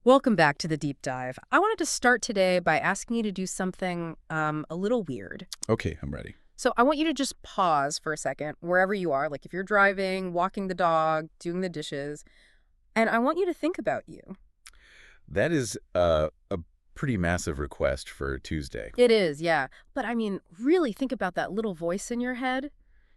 Welcome back to the deep dive. I wanted to start today by asking you to do something a little weird. Okay, I'm ready. So I want you to just pause for a second, wherever you are, like if you're driving, walking the dog, doing the dishes, and I want you to think about you. That is a pretty massive request for Tuesday. It is, yeah. But I mean, really think about that little voice in your head,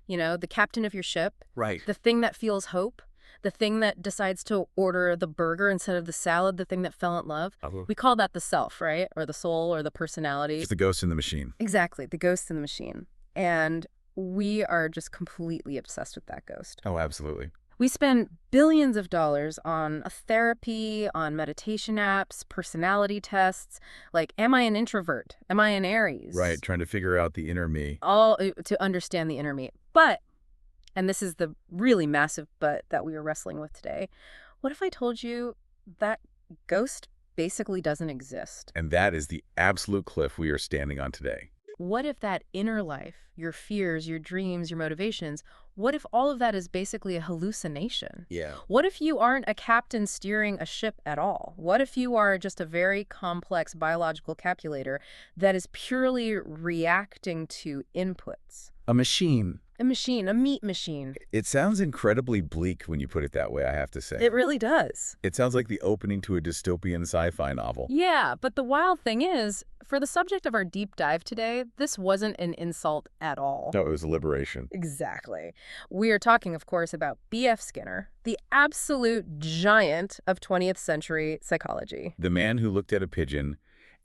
the captain of your ship, Right. the thing that feels hope, the thing that decides to order the burger instead of the salad, the thing that fell in love. We call that the self, right? Or the soul or the personality. It's the ghost in the machine. Exactly, the ghost in the machine. And we are just completely obsessed with that ghost. Oh, absolutely. We spend billions of dollars on a therapy, on meditation apps, personality tests, like, am I an introvert? Am I an Aries? Right, trying to figure out the inner me. All to understand the inner me. But, and this is the really massive but that we are wrestling with today, what if I told you that ghost basically doesn't exist? And that is the absolute cliff we are standing on today. What if that inner life, your fears, your dreams, your motivations, what if all of that is basically a hallucination? Yeah. What if you aren't a captain steering a ship at all? What if you are just a very complex biological calculator that is purely reacting to inputs? A machine. A machine, a meat machine. It sounds incredibly bleak when you put it that way, I have to say. It really does. It sounds like the opening to a dystopian sci-fi novel. Yeah, but the wild thing is, for the subject of our deep dive today, this wasn't an insult at all. No, it was a liberation. Exactly. We are talking, of course, about B.F. Skinner, the absolute giant of 20th century psychology. The man who looked at a pigeon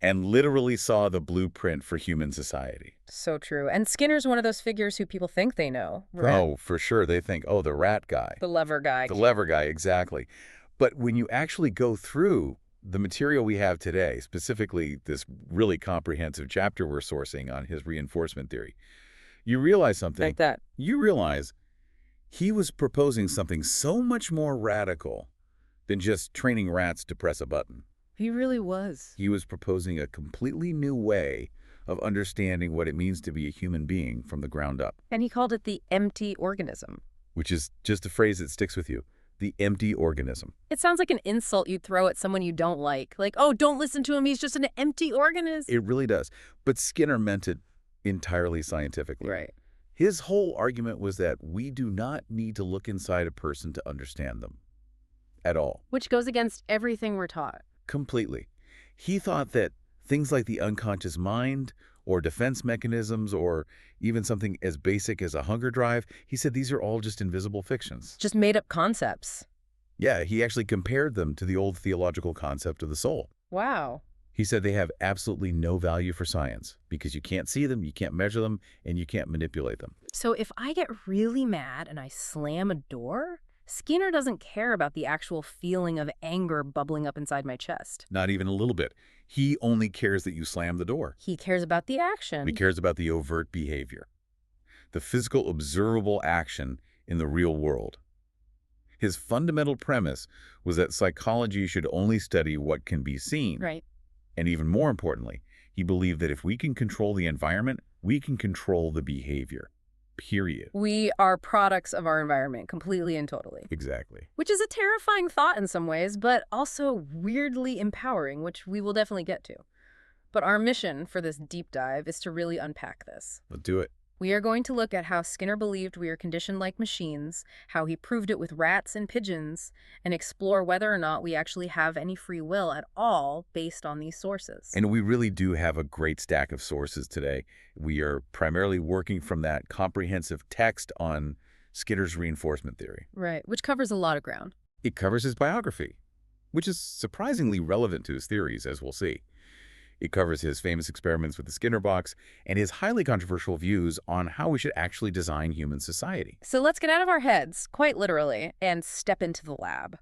and literally saw the blueprint for human society. So true. And Skinner's one of those figures who people think they know. Right? Oh, for sure. They think, oh, the rat guy. The lever guy. The lever guy, exactly. But when you actually go through the material we have today, specifically this really comprehensive chapter we're sourcing on his reinforcement theory, you realize something. Like that. You realize he was proposing something so much more radical than just training rats to press a button. He really was. He was proposing a completely new way of understanding what it means to be a human being from the ground up. And he called it the empty organism. Which is just a phrase that sticks with you. The empty organism. It sounds like an insult you'd throw at someone you don't like. Like, oh, don't listen to him. He's just an empty organism. It really does. But Skinner meant it entirely scientifically. Right. His whole argument was that we do not need to look inside a person to understand them. At all. Which goes against everything we're taught. Completely. He thought that things like the unconscious mind or defense mechanisms or even something as basic as a hunger drive, he said these are all just invisible fictions. Just made up concepts. Yeah, he actually compared them to the old theological concept of the soul. Wow. He said they have absolutely no value for science because you can't see them, you can't measure them, and you can't manipulate them. So if I get really mad and I slam a door, Skinner doesn't care about the actual feeling of anger bubbling up inside my chest. Not even a little bit. He only cares that you slam the door. He cares about the action. He cares about the overt behavior, the physical observable action in the real world. His fundamental premise was that psychology should only study what can be seen. Right. And even more importantly, he believed that if we can control the environment, we can control the behavior. Period. We are products of our environment, completely and totally. Exactly. Which is a terrifying thought in some ways, but also weirdly empowering, which we will definitely get to. But our mission for this deep dive is to really unpack this. Let's do it. We are going to look at how Skinner believed we are conditioned like machines, how he proved it with rats and pigeons, and explore whether or not we actually have any free will at all based on these sources. And we really do have a great stack of sources today. We are primarily working from that comprehensive text on Skinner's reinforcement theory. Right, which covers a lot of ground. It covers his biography, which is surprisingly relevant to his theories, as we'll see. It covers his famous experiments with the Skinner box and his highly controversial views on how we should actually design human society. So let's get out of our heads, quite literally, and step into the lab.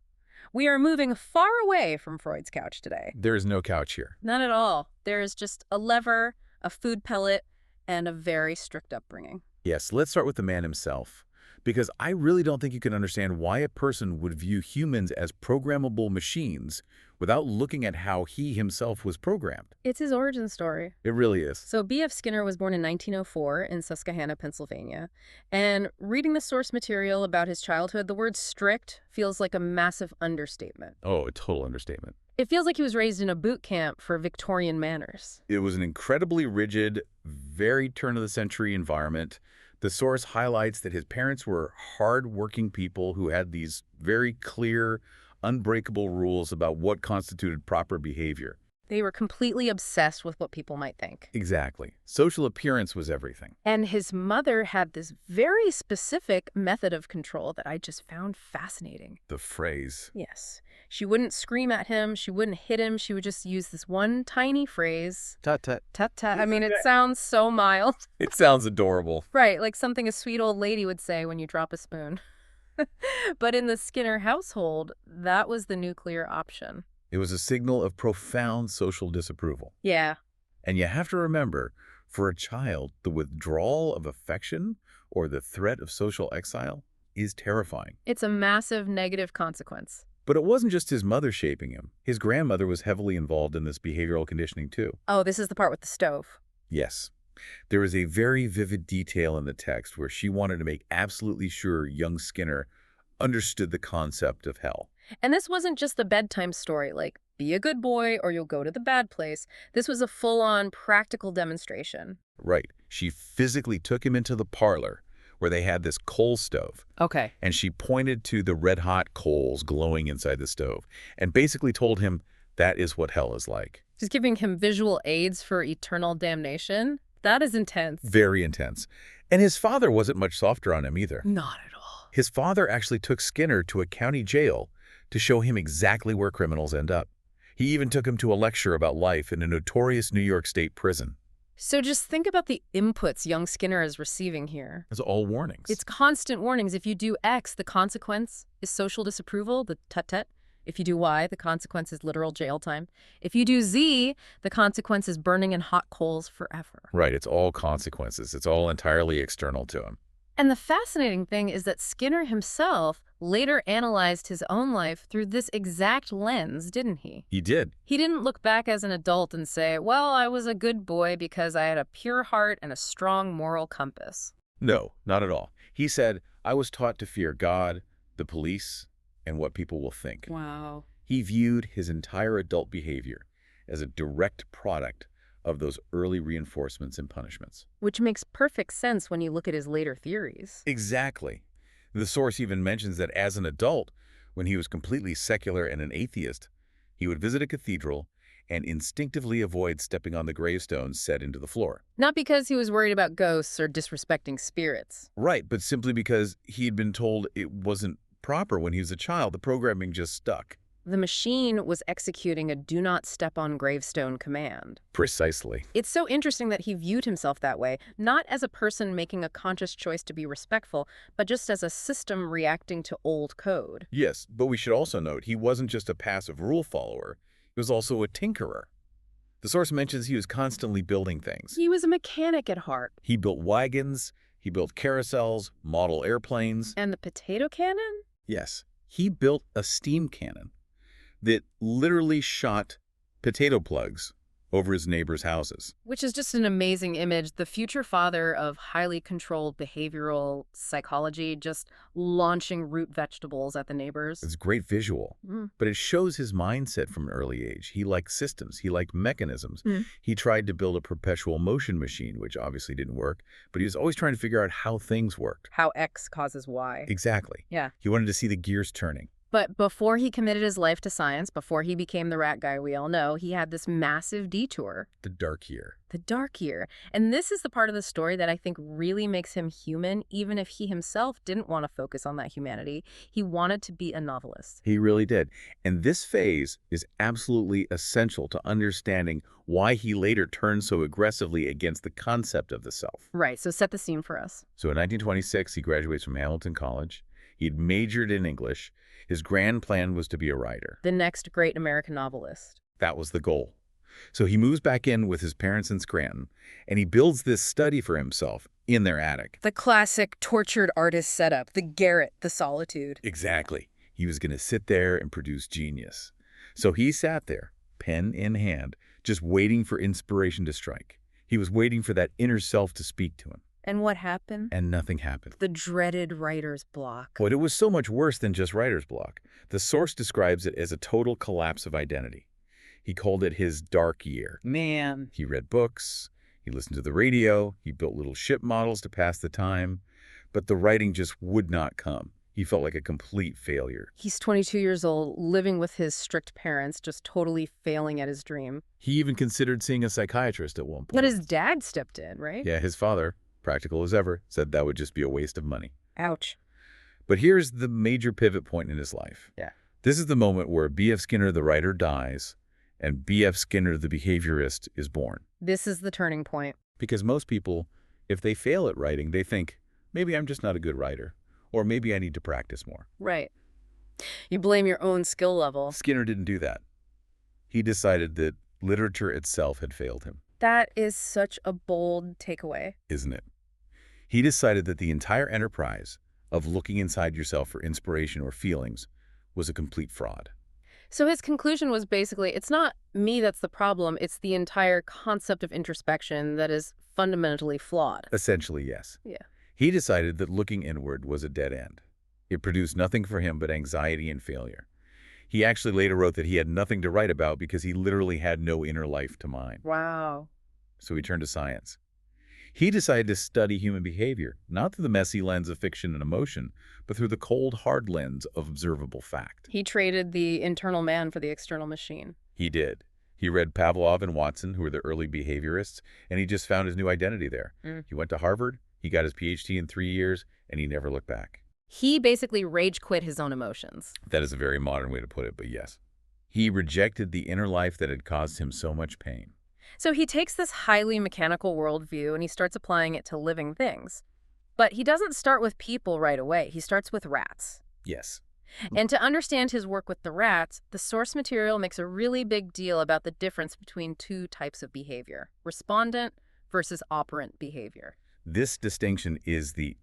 We are moving far away from Freud's couch today. There is no couch here. Not at all. There is just a lever, a food pellet, and a very strict upbringing. Yes, let's start with the man himself, because I really don't think you can understand why a person would view humans as programmable machines without looking at how he himself was programmed. It's his origin story. It really is. So B.F. Skinner was born in 1904 in Susquehanna, Pennsylvania. And reading the source material about his childhood, the word strict feels like a massive understatement. Oh, a total understatement. It feels like he was raised in a boot camp for Victorian manners. It was an incredibly rigid, very turn-of-the-century environment. The source highlights that his parents were hard-working people who had these very clear, unbreakable rules about what constituted proper behavior. They were completely obsessed with what people might think. Exactly. Social appearance was everything. And his mother had this very specific method of control that I just found fascinating. The phrase. Yes. She wouldn't scream at him. She wouldn't hit him. She would just use this one tiny phrase. Tut-tut. Tut-tut. I mean, it sounds so mild. It sounds adorable. Right, like something a sweet old lady would say when you drop a spoon. But in the Skinner household, that was the nuclear option. It was a signal of profound social disapproval. Yeah. And you have to remember, for a child, the withdrawal of affection or the threat of social exile is terrifying. It's a massive negative consequence. But it wasn't just his mother shaping him. His grandmother was heavily involved in this behavioral conditioning too. Oh, this is the part with the stove. Yes. There is a very vivid detail in the text where she wanted to make absolutely sure young Skinner understood the concept of hell. And this wasn't just the bedtime story, like, be a good boy or you'll go to the bad place. This was a full-on practical demonstration. Right. She physically took him into the parlor where they had this coal stove. Okay. And she pointed to the red-hot coals glowing inside the stove and basically told him that is what hell is like. She's giving him visual aids for eternal damnation. That is intense. Very intense. And his father wasn't much softer on him either. Not at all. His father actually took Skinner to a county jail to show him exactly where criminals end up. He even took him to a lecture about life in a notorious New York State prison. So just think about the inputs young Skinner is receiving here. It's all warnings. It's constant warnings. If you do X, the consequence is social disapproval, the tut-tut. If you do Y, the consequence is literal jail time. If you do Z, the consequence is burning in hot coals forever. Right, it's all consequences. It's all entirely external to him. And the fascinating thing is that Skinner himself later analyzed his own life through this exact lens, didn't he? He did. He didn't look back as an adult and say, well, I was a good boy because I had a pure heart and a strong moral compass. No, not at all. He said, I was taught to fear God, the police, and what people will think. Wow. He viewed his entire adult behavior as a direct product of those early reinforcements and punishments. Which makes perfect sense when you look at his later theories. Exactly. The source even mentions that as an adult, when he was completely secular and an atheist, he would visit a cathedral and instinctively avoid stepping on the gravestones set into the floor. Not because he was worried about ghosts or disrespecting spirits. Right, but simply because he had been told it wasn't proper when he was a child. The programming just stuck. The machine was executing a do not step on gravestone command. Precisely. It's so interesting that he viewed himself that way, not as a person making a conscious choice to be respectful, but just as a system reacting to old code. Yes, but we should also note he wasn't just a passive rule follower. He was also a tinkerer. The source mentions he was constantly building things. He was a mechanic at heart. He built wagons, he built carousels, model airplanes. And the potato cannon? Yes, he built a steam cannon that literally shot potato plugs over his neighbors' houses. Which is just an amazing image. The future father of highly controlled behavioral psychology just launching root vegetables at the neighbors. It's a great visual, but it shows his mindset from an early age. He liked systems. He liked mechanisms. He tried to build a perpetual motion machine, which obviously didn't work, but he was always trying to figure out how things worked. How X causes Y. Exactly. Yeah. He wanted to see the gears turning. But before he committed his life to science, before he became the rat guy we all know, he had this massive detour. The dark year. The dark year. And this is the part of the story that I think really makes him human, even if he himself didn't want to focus on that humanity. He wanted to be a novelist. He really did. And this phase is absolutely essential to understanding why he later turned so aggressively against the concept of the self. Right, so set the scene for us. So in 1926, he graduates from Hamilton College. He'd majored in English. His grand plan was to be a writer. The next great American novelist. That was the goal. So he moves back in with his parents in Scranton, and he builds this study for himself in their attic. The classic tortured artist setup, the garret, the solitude. Exactly. He was going to sit there and produce genius. So he sat there, pen in hand, just waiting for inspiration to strike. He was waiting for that inner self to speak to him. And what happened? And nothing happened. The dreaded writer's block. But it was so much worse than just writer's block. The source describes it as a total collapse of identity. He called it his dark year. Man. He read books, he listened to the radio, he built little ship models to pass the time, but the writing just would not come. He felt like a complete failure. He's 22 years old, living with his strict parents, just totally failing at his dream. He even considered seeing a psychiatrist at one point. But his dad stepped in, right? Yeah, his father, practical as ever, said that would just be a waste of money. Ouch. But here's the major pivot point in his life. Yeah. This is the moment where B.F. Skinner, the writer, dies, and B.F. Skinner, the behaviorist, is born. This is the turning point. Because most people, if they fail at writing, they think, maybe I'm just not a good writer, or maybe I need to practice more. Right. You blame your own skill level. Skinner didn't do that. He decided that literature itself had failed him. That is such a bold takeaway. Isn't it? He decided that the entire enterprise of looking inside yourself for inspiration or feelings was a complete fraud. So his conclusion was basically, it's not me that's the problem, it's the entire concept of introspection that is fundamentally flawed. Essentially, yes. Yeah. He decided that looking inward was a dead end. It produced nothing for him but anxiety and failure. He actually later wrote that he had nothing to write about because he literally had no inner life to mine. Wow. So he turned to science. He decided to study human behavior, not through the messy lens of fiction and emotion, but through the cold, hard lens of observable fact. He traded the internal man for the external machine. He did. He read Pavlov and Watson, who were the early behaviorists, and he just found his new identity there. He went to Harvard, he got his PhD in 3 years, and he never looked back. He basically rage quit his own emotions. That is a very modern way to put it, but yes. He rejected the inner life that had caused him so much pain. So he takes this highly mechanical worldview and he starts applying it to living things. But he doesn't start with people right away. He starts with rats. Yes. And to understand his work with the rats, the source material makes a really big deal about the difference between two types of behavior, respondent versus operant behavior. This distinction is the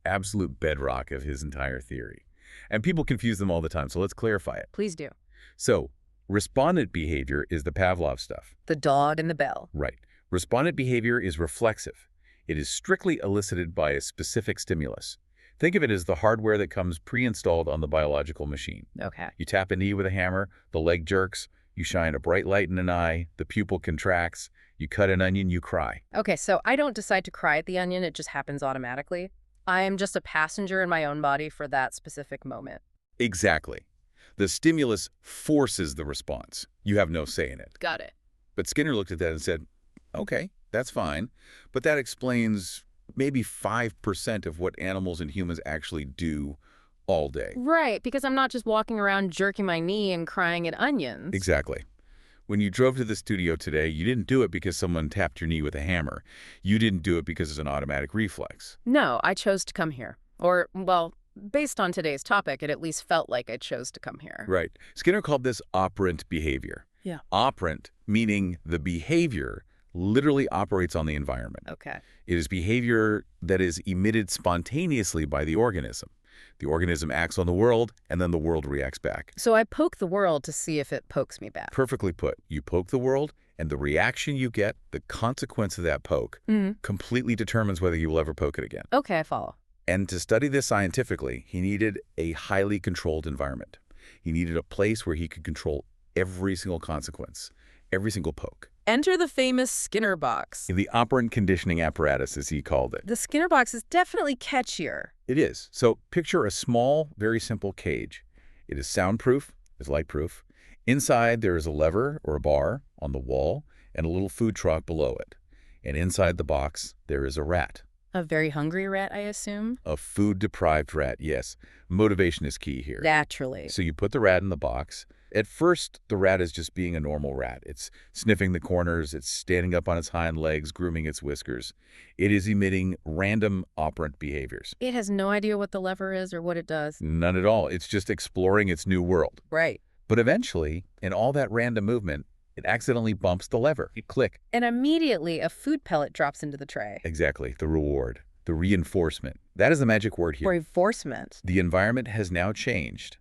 absolute bedrock of his entire theory. And people confuse them all the time, so let's clarify it. Please do. So, respondent behavior is the Pavlov stuff. The dog and the bell. Right. Respondent behavior is reflexive. It is strictly elicited by a specific stimulus. Think of it as the hardware that comes pre-installed on the biological machine. Okay. You tap a knee with a hammer, the leg jerks, you shine a bright light in an eye, the pupil contracts, you cut an onion, you cry. Okay, so I don't decide to cry at the onion, it just happens automatically. I am just a passenger in my own body for that specific moment. Exactly. The stimulus forces the response. You have no say in it. Got it. But Skinner looked at that and said, okay, that's fine, but that explains maybe 5% of what animals and humans actually do all day. Right, because I'm not just walking around jerking my knee and crying at onions. Exactly. When you drove to the studio today, you didn't do it because someone tapped your knee with a hammer. You didn't do it because it's an automatic reflex. No, I chose to come here. Or, well, based on today's topic, it at least felt like I chose to come here. Right. Skinner called this operant behavior. Yeah. Operant, meaning the behavior literally operates on the environment. Okay. It is behavior that is emitted spontaneously by the organism. The organism acts on the world, and then the world reacts back. So I poke the world to see if it pokes me back. Perfectly put. You poke the world, and the reaction you get, the consequence of that poke, completely determines whether you will ever poke it again. Okay, I follow. And to study this scientifically, he needed a highly controlled environment. He needed a place where he could control every single consequence, every single poke. Enter the famous Skinner box. The operant conditioning apparatus, as he called it. The Skinner box is definitely catchier. It is. So picture a small, very simple cage. It is soundproof, it's lightproof. Inside, there is a lever or a bar on the wall and a little food truck below it. And inside the box, there is a rat. A very hungry rat, I assume? A food-deprived rat, yes. Motivation is key here. Naturally. So you put the rat in the box. At first, the rat is just being a normal rat. It's sniffing the corners, it's standing up on its hind legs, grooming its whiskers. It is emitting random operant behaviors. It has no idea what the lever is or what it does. None at all. It's just exploring its new world. Right. But eventually, in all that random movement, it accidentally bumps the lever. You click. And immediately a food pellet drops into the tray. Exactly. The reward. The reinforcement. That is the magic word here. Reinforcement. The environment has now changed.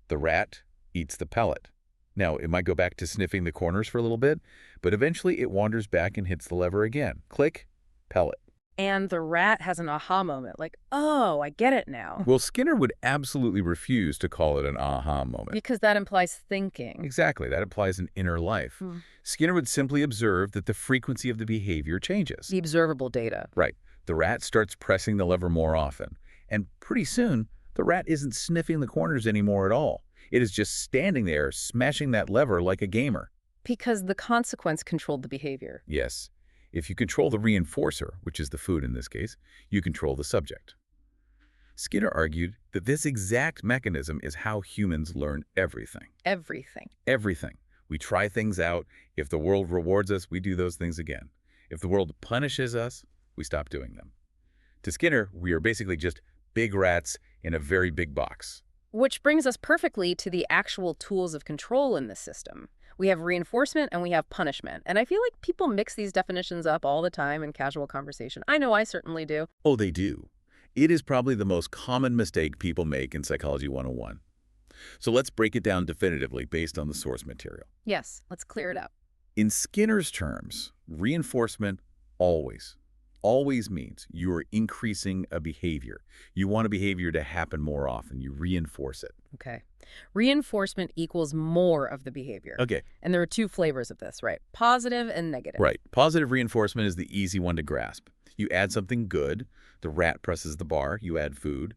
The rat eats the pellet. Now, it might go back to sniffing the corners for a little bit, but eventually it wanders back and hits the lever again. Click, pellet. And the rat has an aha moment, like, oh, I get it now. Well, Skinner would absolutely refuse to call it an aha moment. Because that implies thinking. Exactly. That applies in inner life. Hmm. Skinner would simply observe that the frequency of the behavior changes. The observable data. Right. The rat starts pressing the lever more often. And pretty soon, the rat isn't sniffing the corners anymore at all. It is just standing there, smashing that lever like a gamer. Because the consequence controlled the behavior. Yes. If you control the reinforcer, which is the food in this case, you control the subject. Skinner argued that this exact mechanism is how humans learn everything. Everything. Everything. We try things out. If the world rewards us, we do those things again. If the world punishes us, we stop doing them. To Skinner, we are basically just big rats in a very big box. Which brings us perfectly to the actual tools of control in this system. We have reinforcement and we have punishment. And I feel like people mix these definitions up all the time in casual conversation. I know I certainly do. Oh, they do. It is probably the most common mistake people make in Psychology 101. So let's break it down definitively based on the source material. Yes, let's clear it up. In Skinner's terms, reinforcement always means you are increasing a behavior. You want a behavior to happen more often. You reinforce it. Okay. Reinforcement equals more of the behavior. Okay. And there are two flavors of this, right? Positive and negative. Right. Positive reinforcement is the easy one to grasp. You add something good. The rat presses the bar. You add food.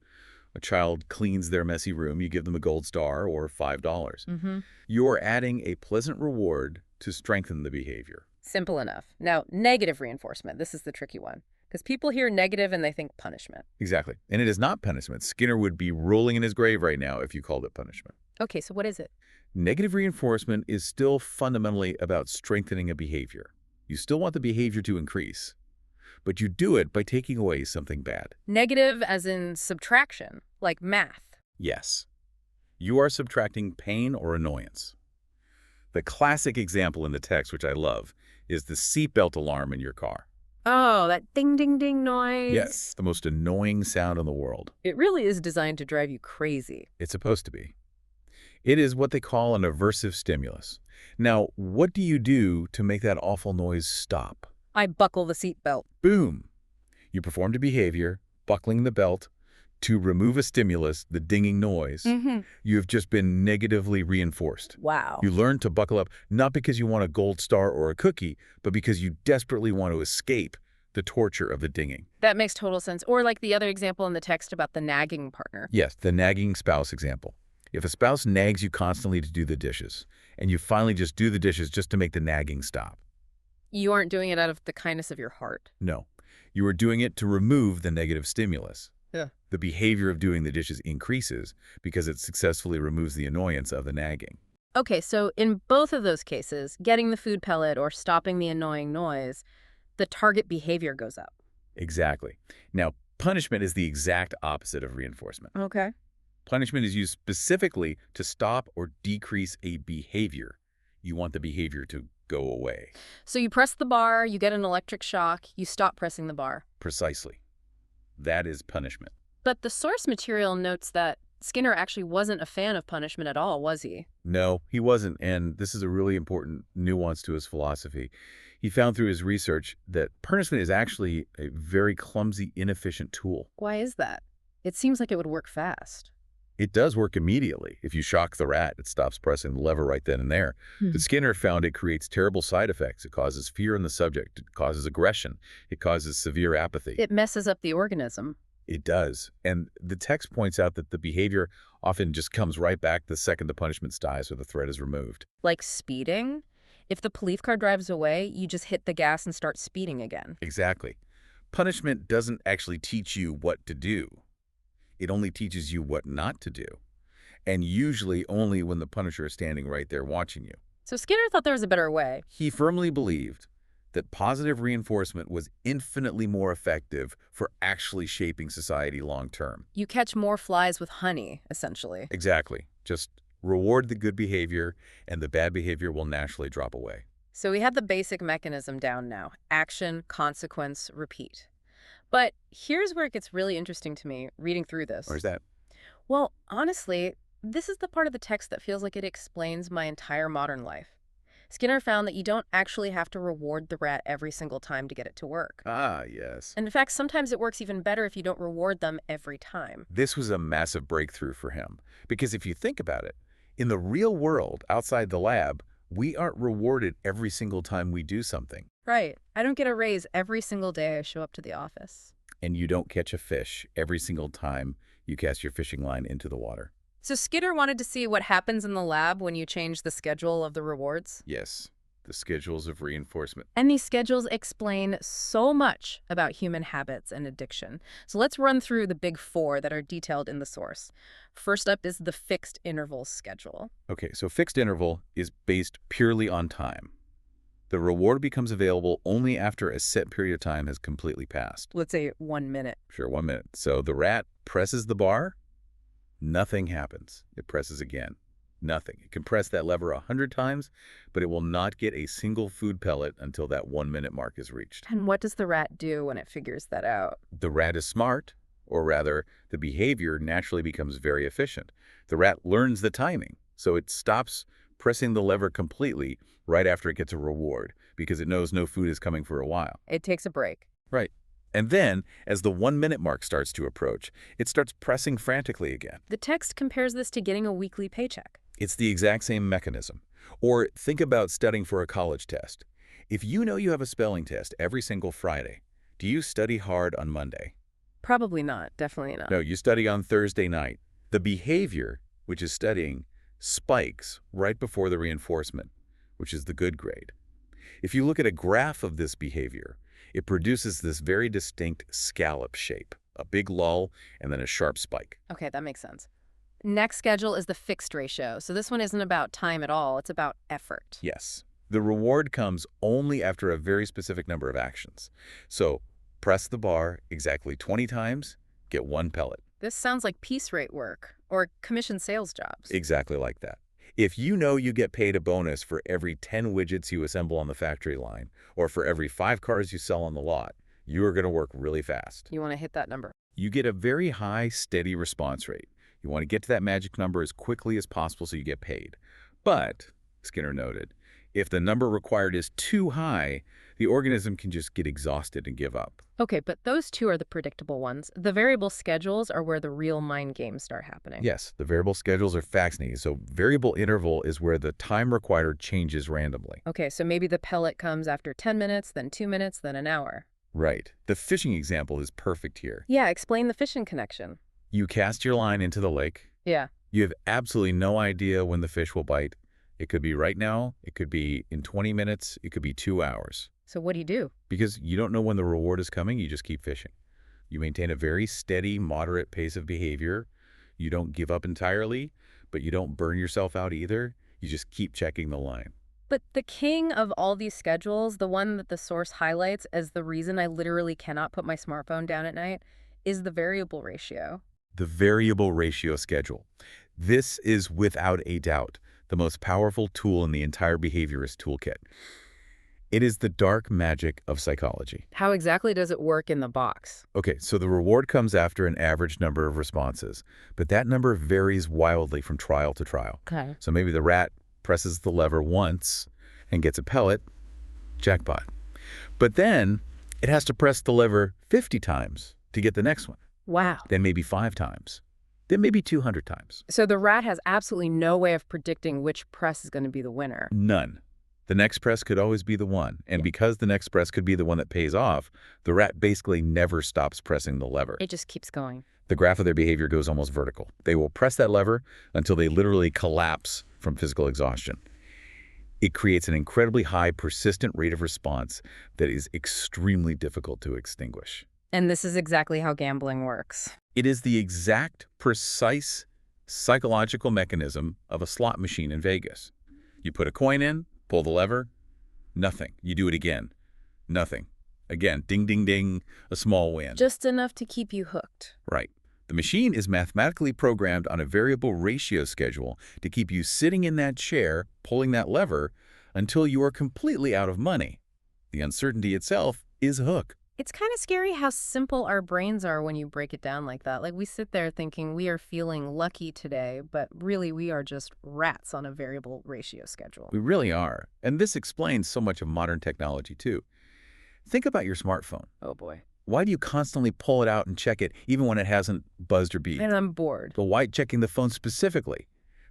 A child cleans their messy room. You give them a gold star or $5. Mm-hmm. You're adding a pleasant reward to strengthen the behavior. Simple enough. Now, negative reinforcement. This is the tricky one. Because people hear negative and they think punishment. Exactly. And it is not punishment. Skinner would be rolling in his grave right now if you called it punishment. Okay, so what is it? Negative reinforcement is still fundamentally about strengthening a behavior. You still want the behavior to increase, but you do it by taking away something bad. Negative as in subtraction, like math. Yes. You are subtracting pain or annoyance. The classic example in the text, which I love, is the seatbelt alarm in your car. Oh, that ding, ding, ding noise. Yes, the most annoying sound in the world. It really is designed to drive you crazy. It's supposed to be. It is what they call an aversive stimulus. Now, what do you do to make that awful noise stop? I buckle the seatbelt. Boom! You performed a behavior, buckling the belt, to remove a stimulus, the dinging noise. Mm-hmm. You have just been negatively reinforced. Wow. You learned to buckle up not because you want a gold star or a cookie, but because you desperately want to escape the torture of the dinging. That makes total sense. Or like the other example in the text about the nagging partner. Yes, the nagging spouse example. If a spouse nags you constantly to do the dishes, and you finally just do the dishes just to make the nagging stop. You aren't doing it out of the kindness of your heart. No, you are doing it to remove the negative stimulus. Yeah. The behavior of doing the dishes increases because it successfully removes the annoyance of the nagging. Okay, so in both of those cases, getting the food pellet or stopping the annoying noise, the target behavior goes up. Exactly. Now, punishment is the exact opposite of reinforcement. Okay. Punishment is used specifically to stop or decrease a behavior. You want the behavior to go away. So you press the bar, you get an electric shock, you stop pressing the bar. Precisely. That is punishment. But the source material notes that Skinner actually wasn't a fan of punishment at all, was he? No, he wasn't, and this is a really important nuance to his philosophy. He found through his research that punishment is actually a very clumsy, inefficient tool. Why is that? It seems like it would work fast. It does work immediately. If you shock the rat, it stops pressing the lever right then and there. But Skinner found it creates terrible side effects. It causes fear in the subject. It causes aggression. It causes severe apathy. It messes up the organism. It does. And the text points out that the behavior often just comes right back the second the punishment dies or the threat is removed. Like speeding? If the police car drives away, you just hit the gas and start speeding again. Exactly. Punishment doesn't actually teach you what to do. It only teaches you what not to do. And usually only when the punisher is standing right there watching you. So Skinner thought there was a better way. He firmly believed that positive reinforcement was infinitely more effective for actually shaping society long term. You catch more flies with honey, essentially. Exactly. Just reward the good behavior and the bad behavior will naturally drop away. So we have the basic mechanism down now. Action, consequence, repeat. But here's where it gets really interesting to me, reading through this. Where's that? Well, honestly, this is the part of the text that feels like it explains my entire modern life. Skinner found that you don't actually have to reward the rat every single time to get it to work. Ah, yes. And in fact, sometimes it works even better if you don't reward them every time. This was a massive breakthrough for him, because if you think about it, in the real world, outside the lab, we aren't rewarded every single time we do something. Right. I don't get a raise every single day I show up to the office. And you don't catch a fish every single time you cast your fishing line into the water. So Skinner wanted to see what happens in the lab when you change the schedule of the rewards. Yes, the schedules of reinforcement. And these schedules explain so much about human habits and addiction. So let's run through the big four that are detailed in the source. First up is the fixed interval schedule. Okay, so fixed interval is based purely on time. The reward becomes available only after a set period of time has completely passed. Let's say 1 minute. Sure, 1 minute. So the rat presses the bar, nothing happens. It presses again. Nothing. It can press that lever 100 times, but it will not get a single food pellet until that 1 minute mark is reached. And what does the rat do when it figures that out? The rat is smart, or rather, the behavior naturally becomes very efficient. The rat learns the timing, so it stops pressing the lever completely right after it gets a reward, because it knows no food is coming for a while. It takes a break. Right. And then, as the 1 minute mark starts to approach, it starts pressing frantically again. The text compares this to getting a weekly paycheck. It's the exact same mechanism. Or think about studying for a college test. If you know you have a spelling test every single Friday, do you study hard on Monday? Probably not. Definitely not. No, you study on Thursday night. The behavior, which is studying, spikes right before the reinforcement, which is the good grade. If you look at a graph of this behavior, it produces this very distinct scallop shape, a big lull and then a sharp spike. Okay, that makes sense. Next schedule is the fixed ratio. So this one isn't about time at all. It's about effort. Yes. The reward comes only after a very specific number of actions. So press the bar exactly 20 times, get 1 pellet. This sounds like piece rate work or commission sales jobs. Exactly like that. If you know you get paid a bonus for every 10 widgets you assemble on the factory line, or for every 5 cars you sell on the lot, you are going to work really fast. You want to hit that number. You get a very high, steady response rate. You want to get to that magic number as quickly as possible so you get paid. But, Skinner noted, if the number required is too high, the organism can just get exhausted and give up. Okay, but those two are the predictable ones. The variable schedules are where the real mind games start happening. Yes, the variable schedules are fascinating. So variable interval is where the time required changes randomly. Okay, so maybe the pellet comes after 10 minutes, then 2 minutes, then an hour. Right. The fishing example is perfect here. Yeah, explain the fishing connection. You cast your line into the lake. Yeah. You have absolutely no idea when the fish will bite. It could be right now, it could be in 20 minutes, it could be 2 hours. So what do you do? Because you don't know when the reward is coming, you just keep fishing. You maintain a very steady, moderate pace of behavior. You don't give up entirely, but you don't burn yourself out either. You just keep checking the line. But the king of all these schedules, the one that the source highlights as the reason I literally cannot put my smartphone down at night, is the variable ratio. The variable ratio schedule. This is without a doubt the most powerful tool in the entire behaviorist toolkit. It is the dark magic of psychology. How exactly does it work in the box? Okay, so the reward comes after an average number of responses, but that number varies wildly from trial to trial. Okay. So maybe the rat presses the lever once and gets a pellet, jackpot. But then it has to press the lever 50 times to get the next one. Wow. Then maybe 5 times. Then maybe 200 times. So the rat has absolutely no way of predicting which press is going to be the winner. None. The next press could always be the one. And because the next press could be the one that pays off, the rat basically never stops pressing the lever. It just keeps going. The graph of their behavior goes almost vertical. They will press that lever until they literally collapse from physical exhaustion. It creates an incredibly high, persistent rate of response that is extremely difficult to extinguish. And this is exactly how gambling works. It is the exact, precise psychological mechanism of a slot machine in Vegas. You put a coin in, pull the lever, nothing. You do it again, nothing. Again, ding, ding, ding, a small win. Just enough to keep you hooked. Right. The machine is mathematically programmed on a variable ratio schedule to keep you sitting in that chair, pulling that lever, until you are completely out of money. The uncertainty itself is a hook. It's kind of scary how simple our brains are when you break it down like that. Like we sit there thinking we are feeling lucky today, but really we are just rats on a variable ratio schedule. We really are. And this explains so much of modern technology, too. Think about your smartphone. Oh boy. Why do you constantly pull it out and check it, even when it hasn't buzzed or beeped? And I'm bored. But why checking the phone specifically?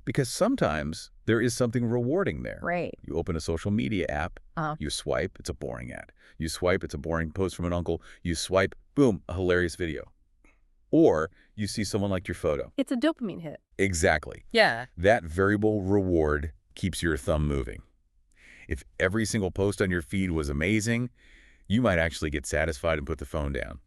Because sometimes there is something rewarding there. Right. You open a social media app, Uh, you swipe, it's a boring ad. You swipe, it's a boring post from an uncle. You swipe, boom, a hilarious video. Or you see someone like your photo. it's a dopamine hit. Exactly. Yeah. That variable reward keeps your thumb moving. If every single post on your feed was amazing, you might actually get satisfied and put the phone down.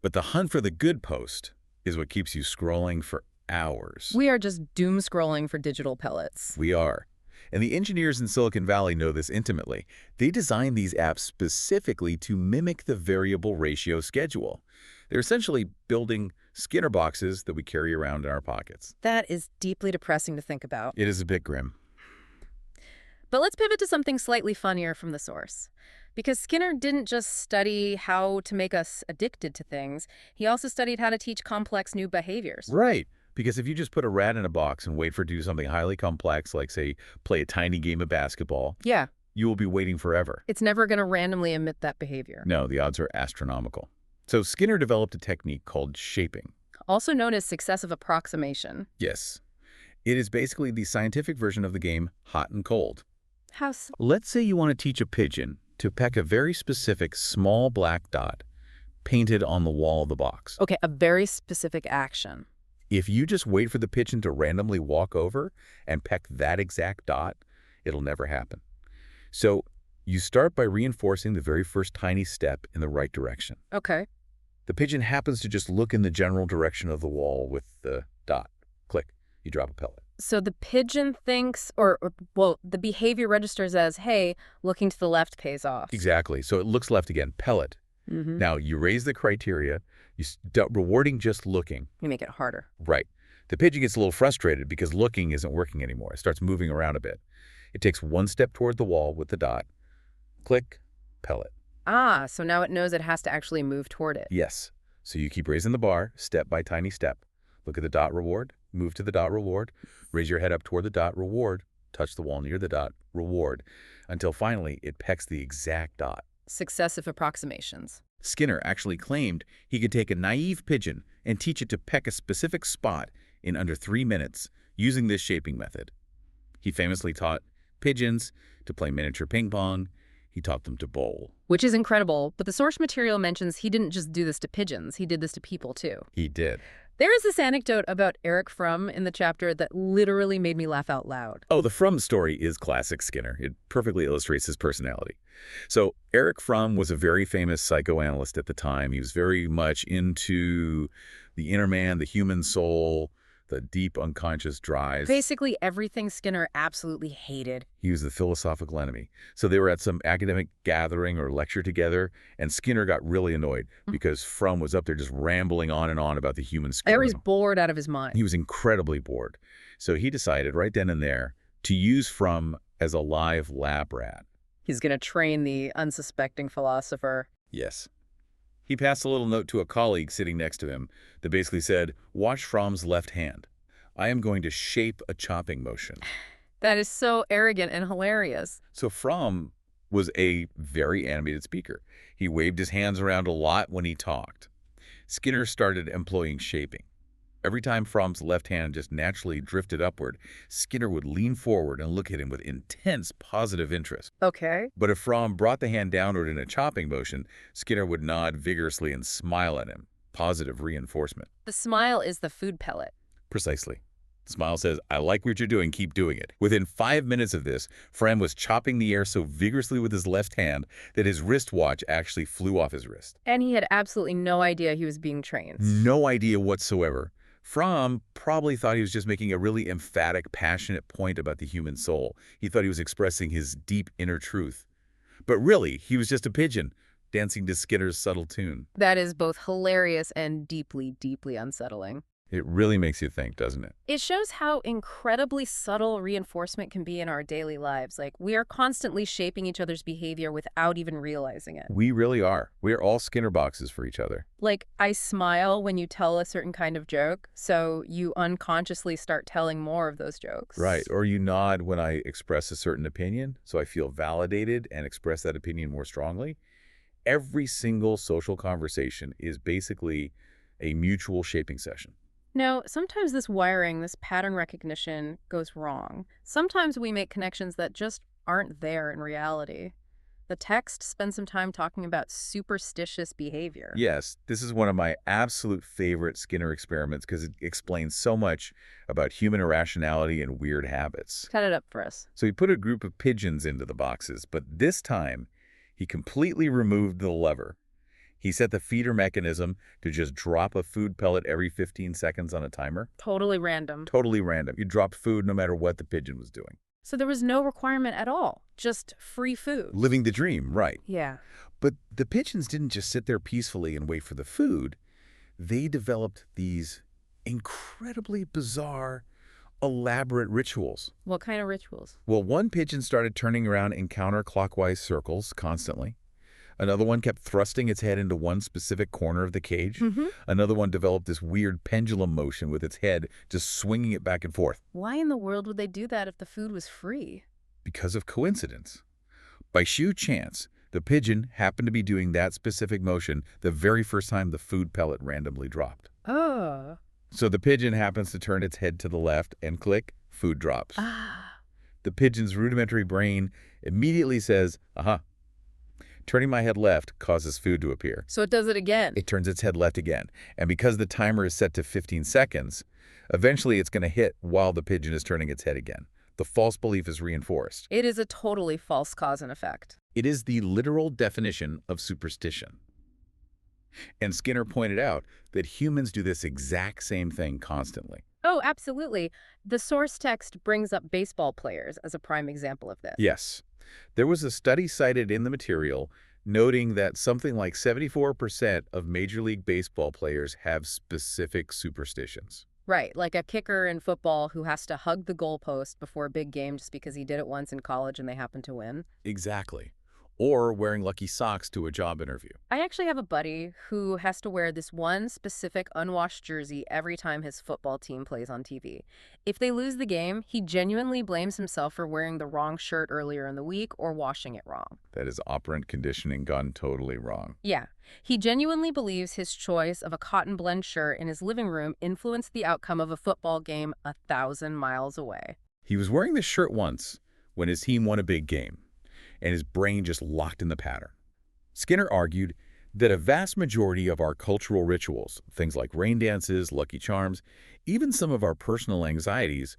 But the hunt for the good post is what keeps you scrolling for hours. We are just doom scrolling for digital pellets. We are. And the engineers in Silicon Valley know this intimately. They designed these apps specifically to mimic the variable ratio schedule. They're essentially building Skinner boxes that we carry around in our pockets. That is deeply depressing to think about. It is a bit grim. But let's pivot to something slightly funnier from the source. Because Skinner didn't just study how to make us addicted to things, he also studied how to teach complex new behaviors. Right. Because if you just put a rat in a box and wait for it to do something highly complex, like, say, play a tiny game of basketball, Yeah, you will be waiting forever. it's never going to randomly emit that behavior. No, the odds are astronomical. So Skinner developed a technique called shaping. Also known as successive approximation. Yes. It is basically the scientific version of the game hot and cold. How so? Let's say you want to teach a pigeon to peck a very specific small black dot painted on the wall of the box. Okay, a very specific action. If you just wait for the pigeon to randomly walk over and peck that exact dot, it'll never happen. So you start by reinforcing the very first tiny step in the right direction. Okay. The pigeon happens to just look in the general direction of the wall with the dot. Click. You drop a pellet. So the pigeon thinks, well, the behavior registers as, hey, looking to the left pays off. Exactly. So it looks left again. Pellet. Mm-hmm. Now, you raise the criteria. Rewarding just looking. You make it harder. Right. The pigeon gets a little frustrated because looking isn't working anymore. It starts moving around a bit. It takes one step toward the wall with the dot. Click. Pellet. Ah, so now it knows it has to actually move toward it. Yes. So you keep raising the bar, step by tiny step. Look at the dot reward. Move to the dot reward. Raise your head up toward the dot reward. Touch the wall near the dot reward. Until finally, it pecks the exact dot. Successive approximations. Skinner actually claimed he could take a naive pigeon and teach it to peck a specific spot in under 3 minutes using this shaping method. He famously taught pigeons to play miniature ping pong. He taught them to bowl. Which is incredible, but the source material mentions he didn't just do this to pigeons, he did this to people too. He did. There is this anecdote about Erich Fromm in the chapter that literally made me laugh out loud. Oh, the Fromm story is classic Skinner. It perfectly illustrates his personality. So Erich Fromm was a very famous psychoanalyst at the time. He was very much into the inner man, the human soul, the deep unconscious drives. Basically everything Skinner absolutely hated. He was the philosophical enemy. So they were at some academic gathering or lecture together, and Skinner got really annoyed because Fromm was up there just rambling on and on about the human scale. Or he's bored out of his mind. He was incredibly bored. So he decided right then and there to use Fromm as a live lab rat. He's going to train the unsuspecting philosopher. Yes. He passed a little note to a colleague sitting next to him that basically said, "Watch Fromm's left hand. I am going to shape a chopping motion." That is so arrogant and hilarious. So Fromm was a very animated speaker. He waved his hands around a lot when he talked. Skinner started employing shaping. Every time Fromm's left hand just naturally drifted upward, Skinner would lean forward and look at him with intense positive interest. Okay. But if Fromm brought the hand downward in a chopping motion, Skinner would nod vigorously and smile at him. Positive reinforcement. The smile is the food pellet. Precisely. The smile says, "I like what you're doing, keep doing it." Within 5 minutes of this, Fromm was chopping the air so vigorously with his left hand that his wristwatch actually flew off his wrist. And he had absolutely no idea he was being trained. No idea whatsoever. Fromm probably thought he was just making a really emphatic, passionate point about the human soul. He thought he was expressing his deep inner truth. But really, he was just a pigeon dancing to Skinner's subtle tune. That is both hilarious and deeply, deeply unsettling. It really makes you think, doesn't it? It shows how incredibly subtle reinforcement can be in our daily lives. Like, we are constantly shaping each other's behavior without even realizing it. We really are. We are all Skinner boxes for each other. Like, I smile when you tell a certain kind of joke, so you unconsciously start telling more of those jokes. Right. Or you nod when I express a certain opinion, so I feel validated and express that opinion more strongly. Every single social conversation is basically a mutual shaping session. Now, sometimes this wiring, this pattern recognition, goes wrong. Sometimes we make connections that just aren't there in reality. The text spends some time talking about superstitious behavior. Yes, this is one of my absolute favorite Skinner experiments because it explains so much about human irrationality and weird habits. Cut it up for us. So he put a group of pigeons into the boxes, but this time he completely removed the lever. He set the feeder mechanism to just drop a food pellet every 15 seconds on a timer. Totally random. Totally random. You dropped food no matter what the pigeon was doing. So there was no requirement at all, just free food. Living the dream, right. Yeah. But the pigeons didn't just sit there peacefully and wait for the food. They developed these incredibly bizarre, elaborate rituals. What kind of rituals? Well, one pigeon started turning around in counterclockwise circles constantly. Another one kept thrusting its head into one specific corner of the cage. Another one developed this weird pendulum motion with its head just swinging it back and forth. Why in the world would they do that if the food was free? Because of coincidence. By sheer chance, the pigeon happened to be doing that specific motion the very first time the food pellet randomly dropped. Oh. So the pigeon happens to turn its head to the left and click, food drops. Ah. The pigeon's rudimentary brain immediately says, aha. Turning my head left causes food to appear. So it does it again. It turns its head left again. And because the timer is set to 15 seconds, eventually it's going to hit while the pigeon is turning its head again. The false belief is reinforced. It is a totally false cause and effect. It is the literal definition of superstition. And Skinner pointed out that humans do this exact same thing constantly. Oh, absolutely. The source text brings up baseball players as a prime example of this. Yes. There was a study cited in the material noting that something like 74% of Major League Baseball players have specific superstitions. Right, like a kicker in football who has to hug the goalpost before a big game just because he did it once in college and they happen to win. Exactly. Or wearing lucky socks to a job interview. I actually have a buddy who has to wear this one specific unwashed jersey every time his football team plays on TV. If they lose the game, he genuinely blames himself for wearing the wrong shirt earlier in the week or washing it wrong. That is operant conditioning gone totally wrong. Yeah, he genuinely believes his choice of a cotton blend shirt in his living room influenced the outcome of a football game 1,000 miles away. He was wearing this shirt once when his team won a big game, and his brain just locked in the pattern. Skinner argued that a vast majority of our cultural rituals, things like rain dances, lucky charms, even some of our personal anxieties,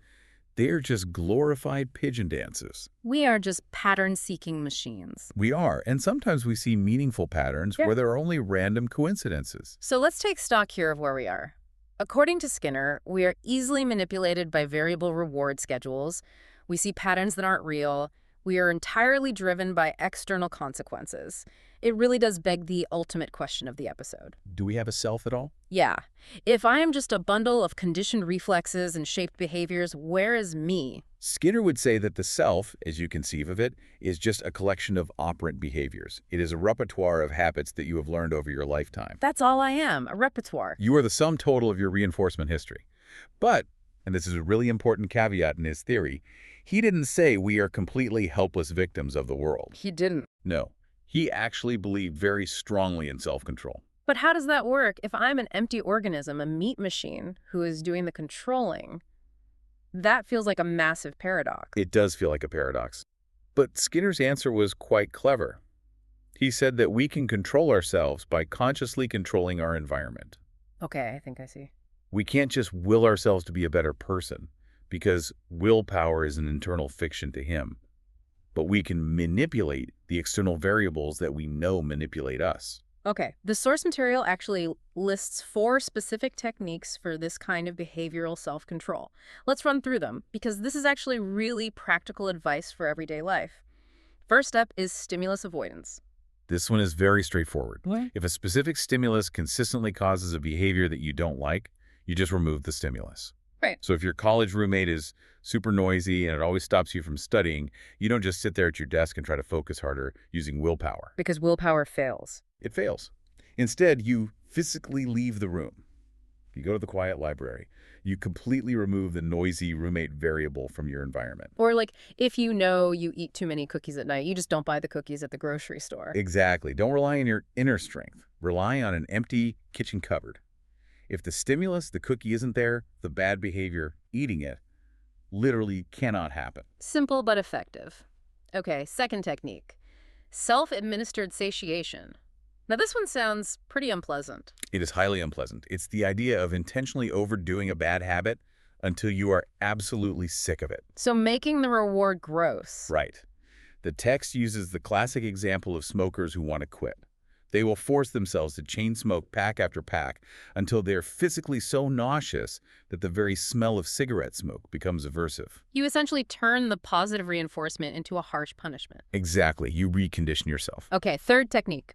they're just glorified pigeon dances. We are just pattern-seeking machines. We are, and sometimes we see meaningful patterns where there are only random coincidences. So let's take stock here of where we are. According to Skinner, we are easily manipulated by variable reward schedules. We see patterns that aren't real. We are entirely driven by external consequences. It really does beg the ultimate question of the episode. Do we have a self at all? Yeah. If I am just a bundle of conditioned reflexes and shaped behaviors, where is me? Skinner would say that the self, as you conceive of it, is just a collection of operant behaviors. It is a repertoire of habits that you have learned over your lifetime. That's all I am, a repertoire. You are the sum total of your reinforcement history. But, and this is a really important caveat in his theory, he didn't say we are completely helpless victims of the world. He didn't. No. He actually believed very strongly in self-control. But how does that work if I'm an empty organism, a meat machine, who is doing the controlling? That feels like a massive paradox. It does feel like a paradox. But Skinner's answer was quite clever. He said that we can control ourselves by consciously controlling our environment. Okay, I think I see. We can't just will ourselves to be a better person, because willpower is an internal fiction to him. But we can manipulate the external variables that we know manipulate us. Okay, the source material actually lists 4 specific techniques for this kind of behavioral self-control. Let's run through them, because this is actually really practical advice for everyday life. First step is stimulus avoidance. This one is very straightforward. What? If a specific stimulus consistently causes a behavior that you don't like, You just remove the stimulus. Right. So if your college roommate is super noisy and it always stops you from studying, you don't just sit there at your desk and try to focus harder using willpower. Because willpower fails. It fails. Instead, you physically leave the room. You go to the quiet library. You completely remove the noisy roommate variable from your environment. Or like, if you know you eat too many cookies at night, you just don't buy the cookies at the grocery store. Exactly. Don't rely on your inner strength. Rely on an empty kitchen cupboard. If the stimulus, the cookie, isn't there, the bad behavior, eating it, literally cannot happen. Simple but effective. Okay, second technique. Self-administered satiation. Now this one sounds pretty unpleasant. It is highly unpleasant. It's the idea of intentionally overdoing a bad habit until you are absolutely sick of it. So making the reward gross. Right. The text uses the classic example of smokers who want to quit. They will force themselves to chain smoke pack after pack until they're physically so nauseous that the very smell of cigarette smoke becomes aversive. You essentially turn the positive reinforcement into a harsh punishment. Exactly. You recondition yourself. Okay, third technique.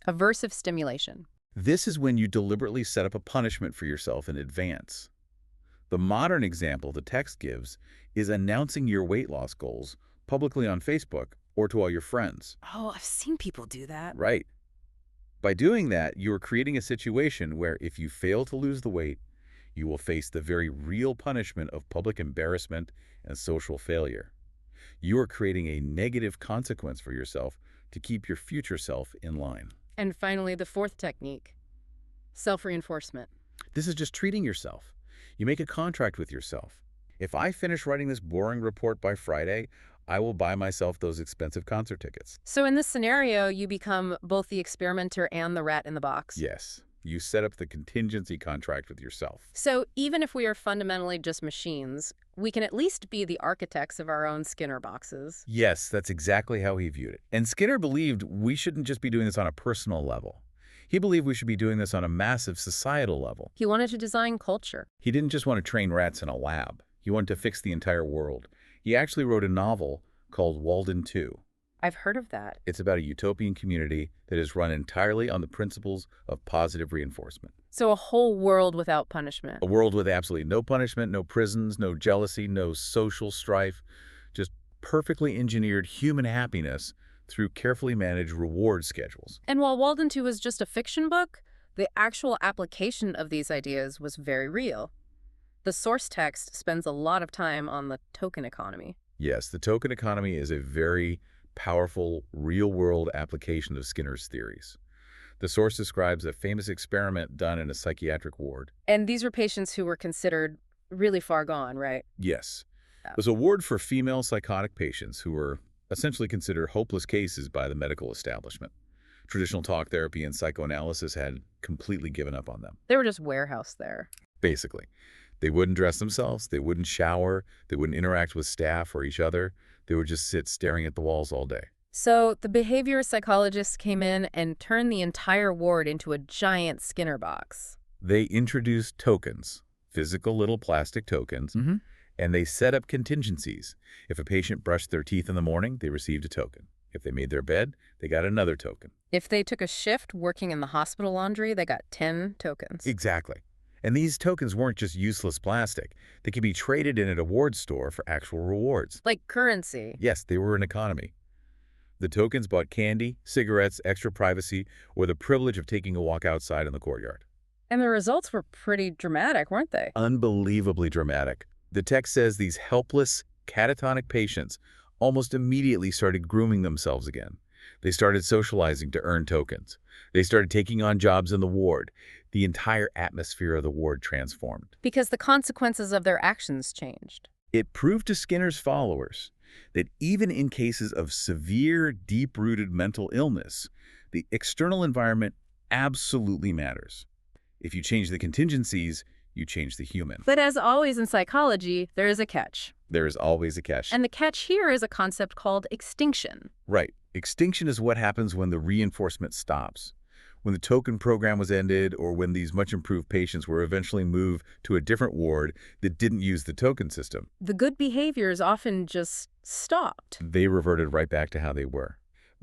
Aversive stimulation. This is when you deliberately set up a punishment for yourself in advance. The modern example the text gives is announcing your weight loss goals publicly on Facebook or to all your friends. Oh, I've seen people do that. Right. By doing that, you are creating a situation where if you fail to lose the weight, you will face the very real punishment of public embarrassment and social failure. You are creating a negative consequence for yourself to keep your future self in line. And finally, the fourth technique. Self-reinforcement. This is just treating yourself. You make a contract with yourself. If I finish writing this boring report by Friday, I will buy myself those expensive concert tickets. So in this scenario, you become both the experimenter and the rat in the box. Yes, you set up the contingency contract with yourself. So even if we are fundamentally just machines, we can at least be the architects of our own Skinner boxes. Yes, that's exactly how he viewed it. And Skinner believed we shouldn't just be doing this on a personal level. He believed we should be doing this on a massive societal level. He wanted to design culture. He didn't just want to train rats in a lab. He wanted to fix the entire world. He actually wrote a novel called Walden 2. I've heard of that. It's about a utopian community that is run entirely on the principles of positive reinforcement. So a whole world without punishment. A world with absolutely no punishment, no prisons, no jealousy, no social strife, just perfectly engineered human happiness through carefully managed reward schedules. And while Walden 2 was just a fiction book, the actual application of these ideas was very real. The source text spends a lot of time on the token economy. Yes, the token economy is a very powerful, real-world application of Skinner's theories. The source describes a famous experiment done in a psychiatric ward. And these were patients who were considered really far gone, right? Yes. Yeah. It was a ward for female psychotic patients who were essentially considered hopeless cases by the medical establishment. Traditional talk therapy and psychoanalysis had completely given up on them. They were just warehoused there. Basically. They wouldn't dress themselves, they wouldn't shower, they wouldn't interact with staff or each other. They would just sit staring at the walls all day. So the behavior psychologists came in and turned the entire ward into a giant Skinner box. They introduced tokens, physical little plastic tokens, and they set up contingencies. If a patient brushed their teeth in the morning, they received a token. If they made their bed, they got another token. If they took a shift working in the hospital laundry, they got 10 tokens. Exactly. And these tokens weren't just useless plastic. They could be traded in at a ward store for actual rewards. Like currency. Yes, they were an economy. The tokens bought candy, cigarettes, extra privacy, or the privilege of taking a walk outside in the courtyard. And the results were pretty dramatic, weren't they? Unbelievably dramatic. The text says these helpless, catatonic patients almost immediately started grooming themselves again. They started socializing to earn tokens. They started taking on jobs in the ward. The entire atmosphere of the ward transformed. Because the consequences of their actions changed. It proved to Skinner's followers that even in cases of severe, deep-rooted mental illness, the external environment absolutely matters. If you change the contingencies, you change the human. But as always in psychology, there is a catch. There is always a catch. And the catch here is a concept called extinction. Right. Extinction is what happens when the reinforcement stops. When the token program was ended, or when these much improved patients were eventually moved to a different ward that didn't use the token system. The good behaviors often just stopped. They reverted right back to how they were.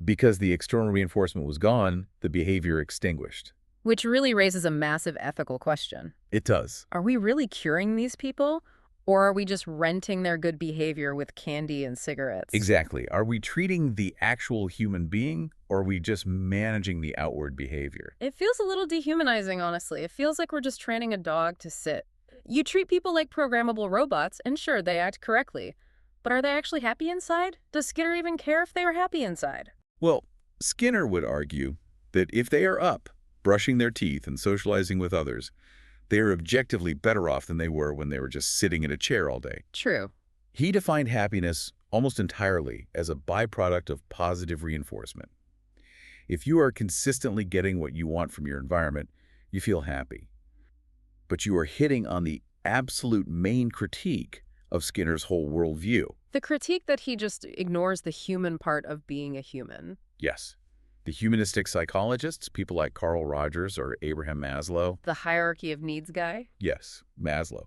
Because the external reinforcement was gone, the behavior extinguished. Which really raises a massive ethical question. It does. Are we really curing these people? Or are we just renting their good behavior with candy and cigarettes? Exactly. Are we treating the actual human being, or are we just managing the outward behavior? It feels a little dehumanizing, honestly. It feels like we're just training a dog to sit. You treat people like programmable robots, and sure, they act correctly. But are they actually happy inside? Does Skinner even care if they are happy inside? Well, Skinner would argue that if they are up, brushing their teeth and socializing with others, they are objectively better off than they were when they were just sitting in a chair all day. True. He defined happiness almost entirely as a byproduct of positive reinforcement. If you are consistently getting what you want from your environment, you feel happy. But you are hitting on the absolute main critique of Skinner's whole worldview. The critique that he just ignores the human part of being a human. Yes. The humanistic psychologists, people like Carl Rogers or Abraham Maslow, The hierarchy of needs guy. yes, Maslow,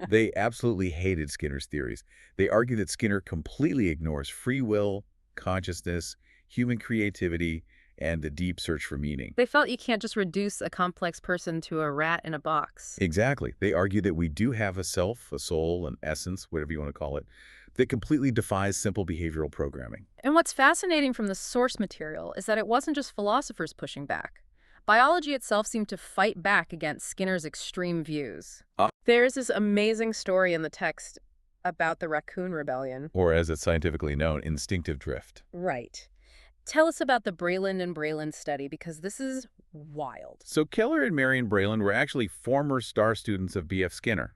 they absolutely hated Skinner's theories. They argue that Skinner completely ignores free will, consciousness, human creativity, and the deep search for meaning. They felt you can't just reduce a complex person to a rat in a box. Exactly. They argue that we do have a self, a soul, an essence, whatever you want to call it, that completely defies simple behavioral programming. And what's fascinating from the source material is that it wasn't just philosophers pushing back. Biology itself seemed to fight back against Skinner's extreme views. There's this amazing story in the text about the raccoon rebellion. Or as it's scientifically known, instinctive drift. Right. Tell us about the Breland and Breland study, because this is wild. So Keller and Marion Breland were actually former star students of B.F. Skinner.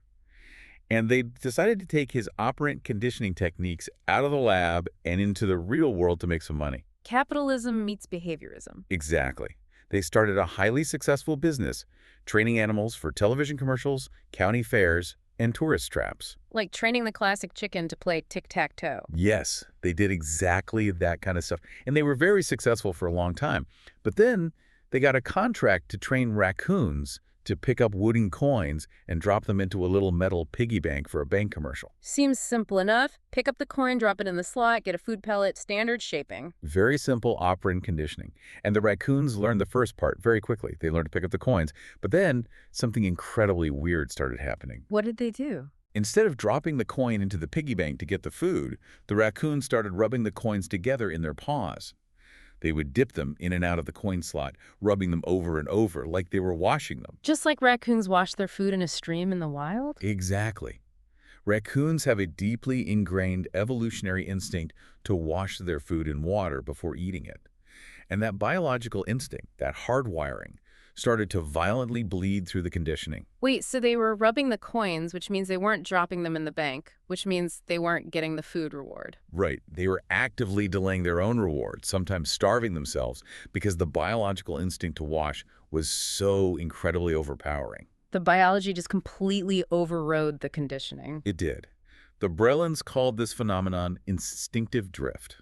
And they decided to take his operant conditioning techniques out of the lab and into the real world to make some money. Capitalism meets behaviorism. Exactly. They started a highly successful business, training animals for television commercials, county fairs, and tourist traps. Like training the classic chicken to play tic-tac-toe. Yes, they did exactly that kind of stuff. And they were very successful for a long time. But then they got a contract to train raccoons to pick up wooden coins and drop them into a little metal piggy bank for a bank commercial. Seems simple enough. Pick up the coin, drop it in the slot, get a food pellet, standard shaping. Very simple operant conditioning. And the raccoons learned the first part very quickly. They learned to pick up the coins. But then something incredibly weird started happening. What did they do? Instead of dropping the coin into the piggy bank to get the food, the raccoons started rubbing the coins together in their paws. They would dip them in and out of the coin slot, rubbing them over and over like they were washing them. Just like raccoons wash their food in a stream in the wild? Exactly. Raccoons have a deeply ingrained evolutionary instinct to wash their food in water before eating it. And that biological instinct, that hardwiring, started to violently bleed through the conditioning. Wait, so they were rubbing the coins, which means they weren't dropping them in the bank, which means they weren't getting the food reward. Right. They were actively delaying their own reward, sometimes starving themselves, because the biological instinct to wash was so incredibly overpowering. The biology just completely overrode the conditioning. It did. The Brelands called this phenomenon instinctive drift.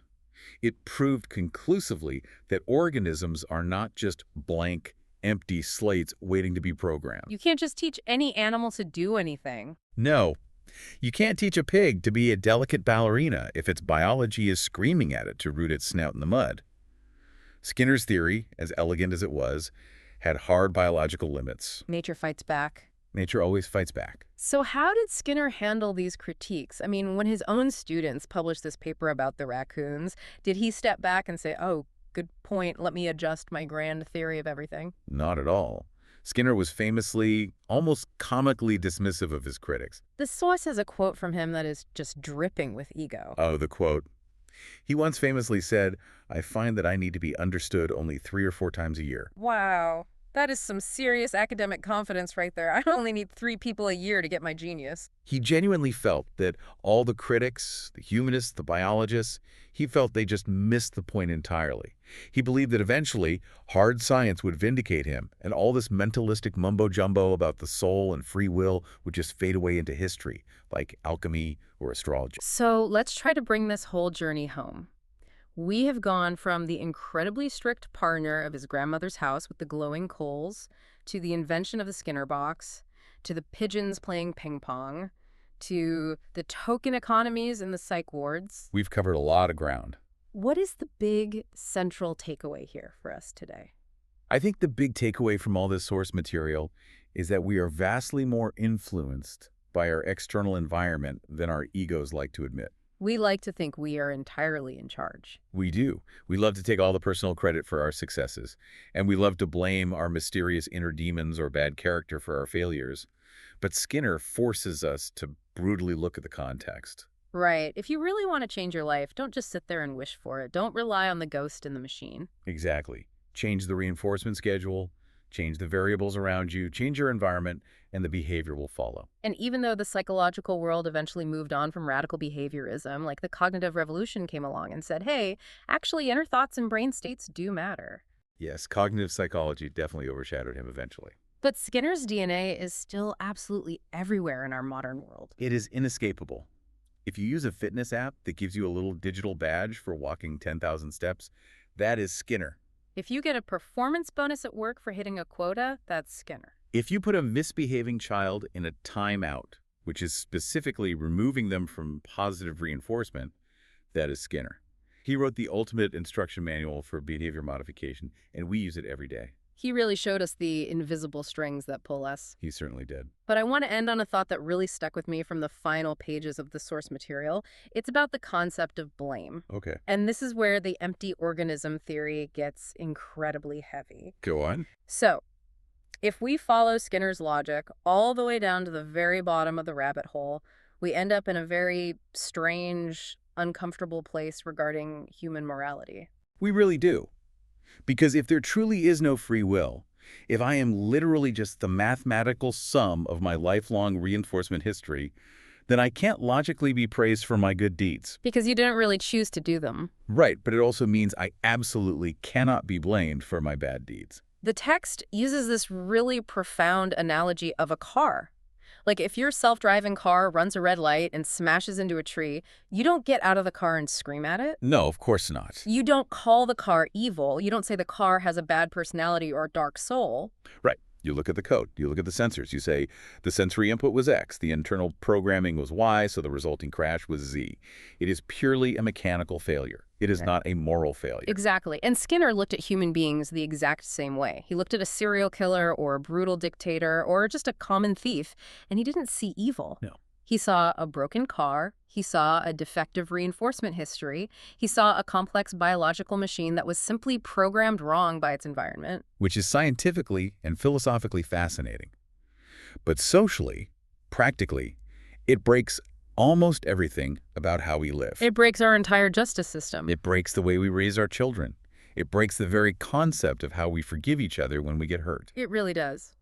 It proved conclusively that organisms are not just blank, empty slates waiting to be programmed. You can't just teach any animal to do anything. No, you can't teach a pig to be a delicate ballerina if its biology is screaming at it to root its snout in the mud. Skinner's theory, as elegant as it was, had hard biological limits. Nature fights back. Nature always fights back. So how did Skinner handle these critiques? I mean, when his own students published this paper about the raccoons, did he step back and say, oh, good point, let me adjust my grand theory of everything? Not at all. Skinner was famously, almost comically dismissive of his critics. The source has a quote from him that is just dripping with ego. Oh, the quote. He once famously said, "I find that I need to be understood only 3 or 4 times a year." Wow. That is some serious academic confidence right there. I only need 3 people a year to get my genius. He genuinely felt that all the critics, the humanists, the biologists, he felt they just missed the point entirely. He believed that eventually hard science would vindicate him, and all this mentalistic mumbo-jumbo about the soul and free will would just fade away into history, like alchemy or astrology. So let's try to bring this whole journey home. We have gone from the incredibly strict partner of his grandmother's house with the glowing coals, to the invention of the Skinner box, to the pigeons playing ping pong, to the token economies in the psych wards. We've covered a lot of ground. What is the big central takeaway here for us today? I think the big takeaway from all this source material is that we are vastly more influenced by our external environment than our egos like to admit. We like to think we are entirely in charge. We do. We love to take all the personal credit for our successes, and we love to blame our mysterious inner demons or bad character for our failures. But Skinner forces us to brutally look at the context. Right. If you really want to change your life, don't just sit there and wish for it. Don't rely on the ghost in the machine. Exactly. Change the reinforcement schedule, change the variables around you, change your environment, and the behavior will follow. And even though the psychological world eventually moved on from radical behaviorism, like the cognitive revolution came along and said, hey, actually inner thoughts and brain states do matter. Yes, cognitive psychology definitely overshadowed him eventually. But Skinner's DNA is still absolutely everywhere in our modern world. It is inescapable. If you use a fitness app that gives you a little digital badge for walking 10,000 steps, that is Skinner. If you get a performance bonus at work for hitting a quota, that's Skinner. If you put a misbehaving child in a timeout, which is specifically removing them from positive reinforcement, that is Skinner. He wrote the ultimate instruction manual for behavior modification, and we use it every day. He really showed us the invisible strings that pull us. He certainly did. But I want to end on a thought that really stuck with me from the final pages of the source material. It's about the concept of blame. Okay. And this is where the empty organism theory gets incredibly heavy. Go on. So, if we follow Skinner's logic all the way down to the very bottom of the rabbit hole, we end up in a very strange, uncomfortable place regarding human morality. We really do. Because if there truly is no free will, if I am literally just the mathematical sum of my lifelong reinforcement history, then I can't logically be praised for my good deeds. Because you didn't really choose to do them. Right, but it also means I absolutely cannot be blamed for my bad deeds. The text uses this really profound analogy of a car. Like if your self-driving car runs a red light and smashes into a tree, you don't get out of the car and scream at it. No, of course not. You don't call the car evil. You don't say the car has a bad personality or dark soul. Right. You look at the code. You look at the sensors. You say the sensory input was X, the internal programming was Y, so the resulting crash was Z. It is purely a mechanical failure. It is not a moral failure. Exactly. And Skinner looked at human beings the exact same way. He looked at a serial killer or a brutal dictator or just a common thief, and he didn't see evil. No. He saw a broken car. He saw a defective reinforcement history. He saw a complex biological machine that was simply programmed wrong by its environment. Which is scientifically and philosophically fascinating. But socially, practically, it breaks almost everything about how we live. It breaks our entire justice system. It breaks the way we raise our children. It breaks the very concept of how we forgive each other when we get hurt. It really does.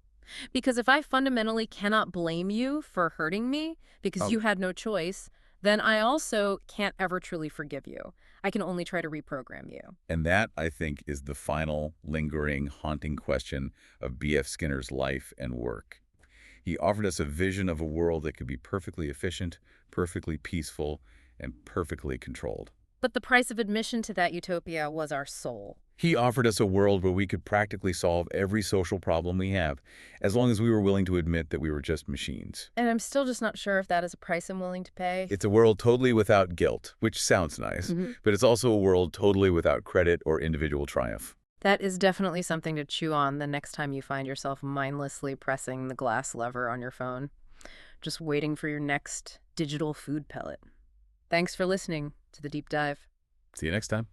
Because if I fundamentally cannot blame you for hurting me because you had no choice, then I also can't ever truly forgive you. I can only try to reprogram you. And that, I think, is the final, lingering, haunting question of B.F. Skinner's life and work. He offered us a vision of a world that could be perfectly efficient, perfectly peaceful, and perfectly controlled. But the price of admission to that utopia was our soul. He offered us a world where we could practically solve every social problem we have, as long as we were willing to admit that we were just machines. And I'm still just not sure if that is a price I'm willing to pay. It's a world totally without guilt, which sounds nice, but it's also a world totally without credit or individual triumph. That is definitely something to chew on the next time you find yourself mindlessly pressing the glass lever on your phone, just waiting for your next digital food pellet. Thanks for listening to The Deep Dive. See you next time.